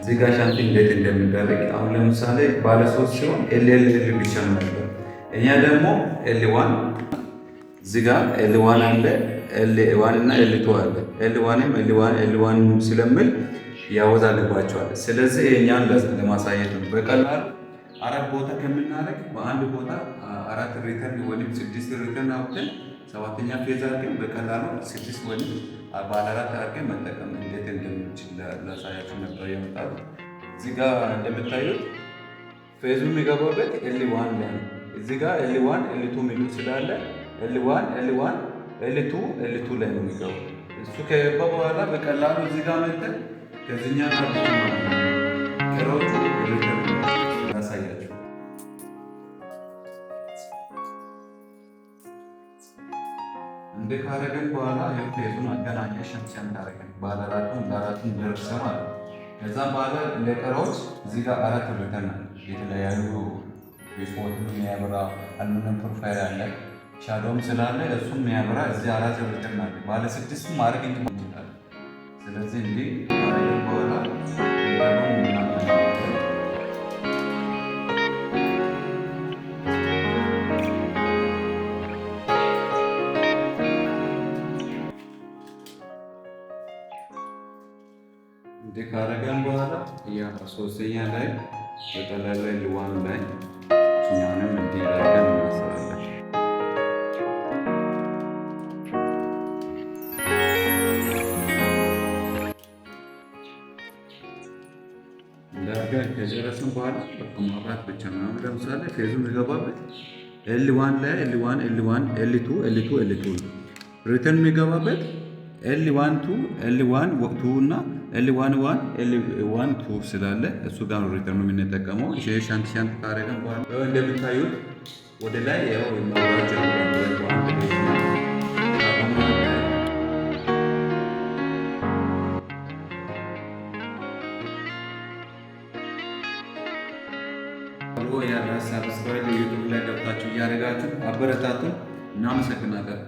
እዚህ ጋር ሻንቲ እንዴት እንደሚደረግ አሁን ለምሳሌ ባለ 3 ሲሆን ኤል ብቻ ነው ያለው። እኛ ደግሞ ኤል1 እዚህ ጋር ኤል1 አለ ኤል1 እና ኤል2 አለ። ኤል1ም ኤል1 ስለምል ያወዛልባቸዋል። ስለዚህ የኛን ለማሳየት ነው። በቀላሉ 4 ቦታ ከምናደርግ በአንድ ቦታ 4 ሪተርን ወይም 6 ሪተርን አውጥተን 7ኛ ፌዝ አድርገን በቀላሉ 6 ወይም ባለ 4 አድርገን መጠቀም እንዴት እንደምንችል ላሳያችሁ ነበር የመጣው። እዚህ ጋር እንደምታዩት ፌዙ የሚገባበት ኤል1 ላይ ነው። እዚህ ጋር ኤል1 ኤል2 ሚሉ ስላለ ኤል1 ኤል2 ላይ ነው የሚገባው። እሱ ከገባ በኋላ በቀላሉ እዚህ ጋር መጥተን ከዚህኛ ከሮቹ ሪተርን ላሳያችሁ። እንደ ካረገን በኋላ ፌዙን አገናኘ ሸምሸም ታረገን ባለ አራቱን ደርሰ ማለት ነው። ከዛ በኋላ ለቀሮች እዚህ ጋር 4 ሪተርን አለ። የተለያዩ የስፖርት የሚያበራ አሉሚኒየም ፕሮፋይል አለ፣ ሻዶውም ስላለ እሱም የሚያበራ እዚህ 4 ሪተርን አለ። ባለ 6 ማድረግ እንችላለን። ስለዚህ እንዲህ ካረገን በኋላ እንደ ካረገን በኋላ ያ 3ኛ ላይ በቀላሉ ኤል1 ላይ እኛንም እንዲህ አድርገን እናሰራለን። እንዳርገን ከጨረስን በኋላ ማብራት ብቻ ነው። ለምሳሌ ፌዙ የሚገባበት ኤል1 ላይ ኤል2 ሪተርን የሚገባበት ኤል1 ወቅቱ እና ኤል1 ስላለ እሱ ጋር ነው ሪተርን የምንጠቀመው። ሻንት ካረገን በኋላ እንደምታዩት ወደ ላይ ያው ማብራት ሰብስክራይብ ዩቲዩብ ላይ ገብታችሁ እያደረጋችሁ አበረታቱን። እናመሰግናለን።